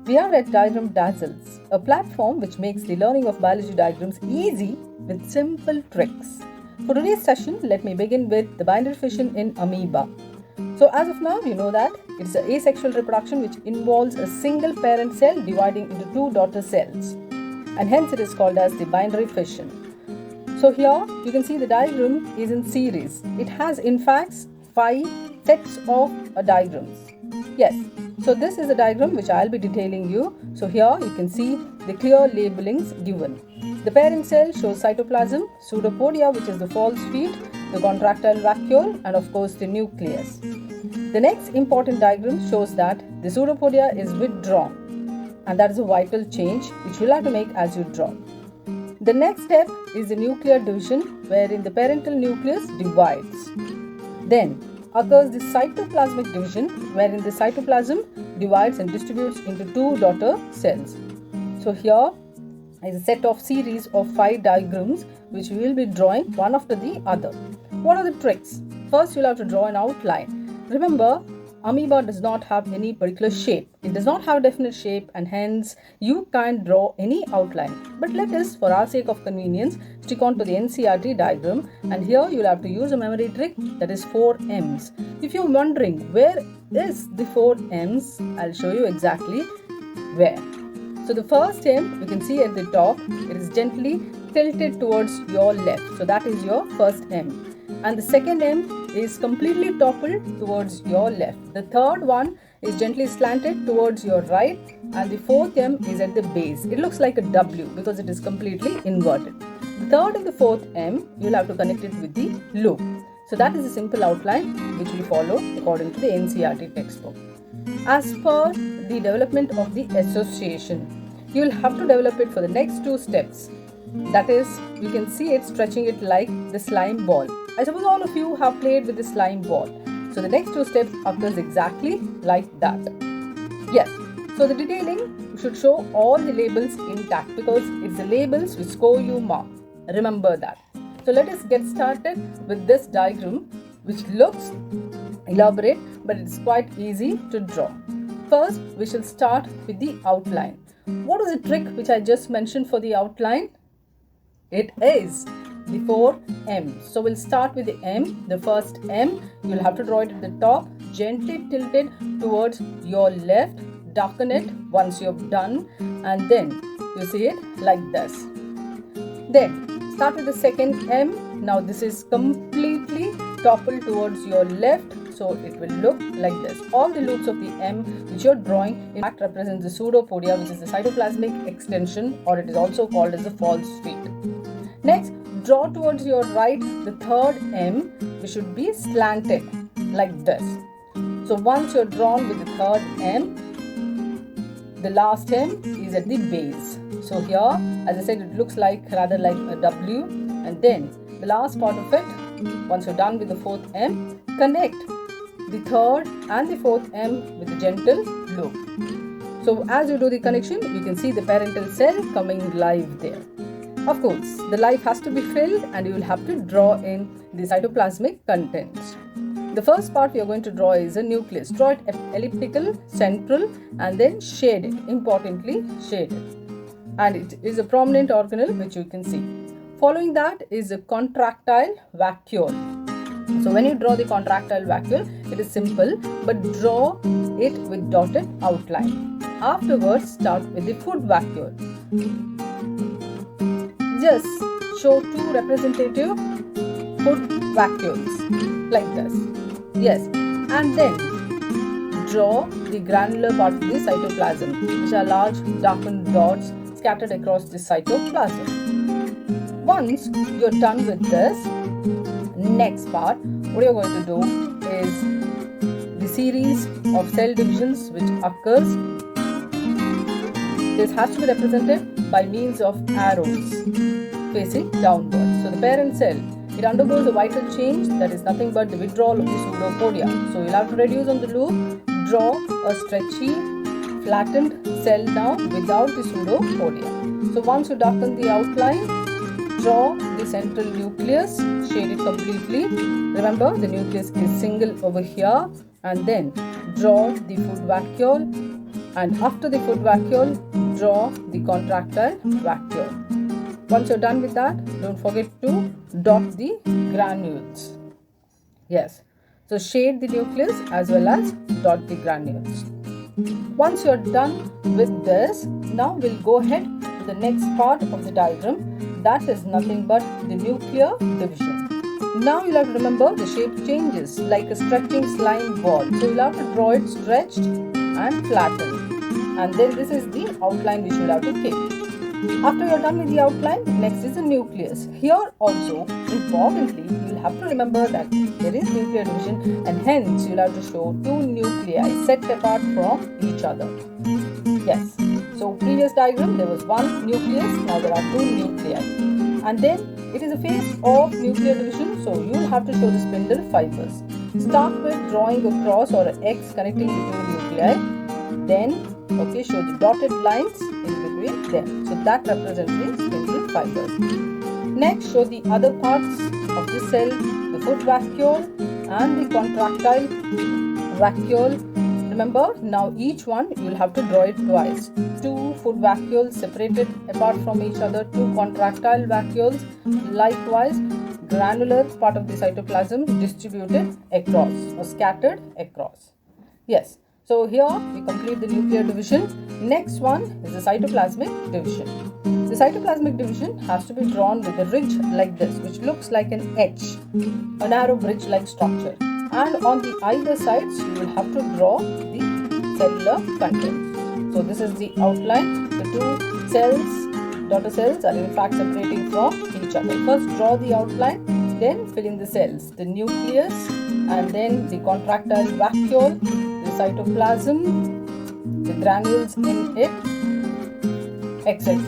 We are at Diagram Dazzles, a platform which makes the learning of biology diagrams easy with simple tricks. For today's session, let me begin with the binary fission in amoeba. So as of now, you know that it's an asexual reproduction which involves a single parent cell dividing into two daughter cells, and hence it is called as the binary fission. So here you can see the diagram is in series. It has in fact 5 sets of diagrams. Yes, so this is a diagram which I'll be detailing you. So here you can see the clear labelings given. The parent cell shows cytoplasm, pseudopodia which is the false feet, the contractile vacuole, and of course the nucleus. The next important diagram shows that the pseudopodia is withdrawn, and that is a vital change which you'll have to make as you draw. The next step is the nuclear division, wherein the parental nucleus divides. Then occurs the cytoplasmic division, wherein the cytoplasm divides and distributes into two daughter cells. So here is a set of series of 5 diagrams which we will be drawing one after the other. What are the tricks? First, you'll have to draw an outline. Remember, amoeba does not have any particular shape. It does not have a definite shape, and hence you can't draw any outline. But let us, for our sake of convenience, stick on to the NCERT diagram, and here you'll have to use a memory trick, that is 4 M's. If you're wondering where is the 4 M's, I'll show you exactly where. So the first M you can see at the top, it is gently tilted towards your left. So that is your first M. And the second M is completely toppled towards your left. The third one is gently slanted towards your right, and the fourth M is at the base. It looks like a W because it is completely inverted. The third and the fourth M, you'll have to connect it with the loop. So that is a simple outline which we follow according to the NCERT textbook. As per the development of the association, you'll have to develop it for the next 2 steps. That is, you can see it stretching it like the slime ball. I suppose all of you have played with the slime ball. So the next 2 steps occurs exactly like that. Yes, so the detailing should show all the labels intact because it's the labels which score you mark. Remember that. So let us get started with this diagram, which looks elaborate but it's quite easy to draw. First, we shall start with the outline. What is the trick which I just mentioned for the outline? It is the 4 M's. So we'll start with the M. The first M, you'll have to draw it at the top, gently tilted towards your left, darken it once you've done, and then you see it like this. Then start with the second M. Now this is completely toppled towards your left, so it will look like this. All the loops of the M which you're drawing in fact represents the pseudopodia, which is the cytoplasmic extension, or it is also called as the false feet. Next, draw towards your right the third M, which should be slanted like this. So once you're drawn with the third M, the last M is at the base. So here, as I said, it looks rather like a W, and then the last part of it, once you're done with the fourth M, connect the third and the fourth M with a gentle loop. So as you do the connection, you can see the parental cell coming live there. Of course, the life has to be filled and you will have to draw in the cytoplasmic contents. The first part we are going to draw is a nucleus. Draw it elliptical, central, and then shade it. Importantly, shade it. And it is a prominent organelle which you can see. Following that is a contractile vacuole. So when you draw the contractile vacuole, it is simple, but draw it with dotted outline. Afterwards, start with the foot vacuole. Just show 2 representative foot vacuoles like this. Yes, and then draw the granular part of the cytoplasm, which are large darkened dots scattered across the cytoplasm. Once you're done with this, next part, what you're going to do is the series of cell divisions which occurs. This has to be represented by means of arrows facing downward. So the parent cell, it undergoes a vital change, that is nothing but the withdrawal of the pseudopodia. So you'll have to reduce on the loop, draw a stretchy, flattened cell now without the pseudopodia. So once you darken the outline, draw the central nucleus, shade it completely. Remember, the nucleus is single over here, and then draw the foot vacuole, And after the food vacuole, draw the contractile vacuole. Once you're done with that, don't forget to dot the granules. Yes, so shade the nucleus as well as dot the granules. Once you're done with this, now we'll go ahead to the next part of the diagram. That is nothing but the nuclear division. Now you'll have to remember the shape changes like a stretching slime ball. So you'll have to draw it stretched and flattened. And then this is the outline which you'll have to keep. After you're done with the outline, next is the nucleus. Here also, importantly, you'll have to remember that there is nuclear division and hence you'll have to show two nuclei set apart from each other. Yes. So previous diagram there was one nucleus, now there are two nuclei. And then it is a phase of nuclear division, so you'll have to show the spindle fibers. Start with drawing a cross or an X connecting the two nuclei. Then show the dotted lines in between them. So that represents the spindle fibers. Next, show the other parts of the cell, the foot vacuole and the contractile vacuole. Remember, now each one you will have to draw it twice. Two foot vacuoles separated apart from each other, two contractile vacuoles, likewise granular part of the cytoplasm distributed across or scattered across. Yes. So here we complete the nuclear division. Next one is the cytoplasmic division. The cytoplasmic division has to be drawn with a ridge like this, which looks like an H, a narrow bridge-like structure. And on the either sides, you will have to draw the cellular contents. So this is the outline. The two cells, daughter cells, are in fact separating from each other. First draw the outline, then fill in the cells, the nucleus, and then the contractile vacuole, cytoplasm, the granules in it, etc.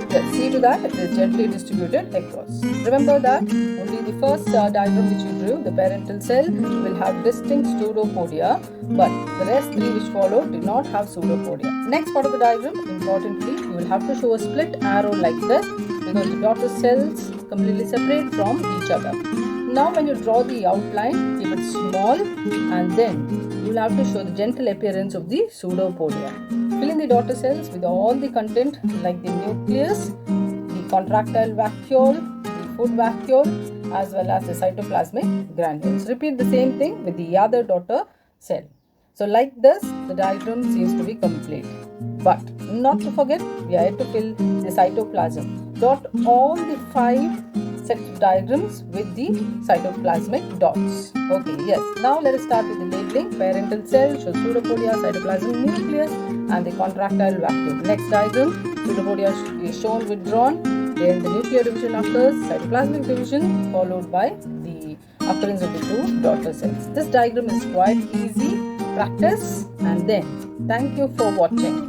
Let's see to that it is gently distributed across. Remember that only the first diagram which you drew, the parental cell, will have distinct pseudopodia, but the rest three which follow do not have pseudopodia. Next part of the diagram, importantly, you will have to show a split arrow like this because the daughter cells completely separate from each other. Now when you draw the outline, keep it small and then you will have to show the gentle appearance of the pseudopodia. Fill in the daughter cells with all the content like the nucleus, the contractile vacuole, the foot vacuole as well as the cytoplasmic granules. Repeat the same thing with the other daughter cell. So like this, the diagram seems to be complete. But not to forget, we are yet to fill the cytoplasm. Dot all the 5 sets of diagrams with the cytoplasmic dots. Okay, yes. Now let us start with the labeling. Parental cell shows pseudopodia, cytoplasm, nucleus and the contractile vacuole. Next diagram, pseudopodia is shown with drawn. Then the nuclear division occurs, cytoplasmic division followed by the occurrence of the two daughter cells. This diagram is quite easy. Practice and then thank you for watching.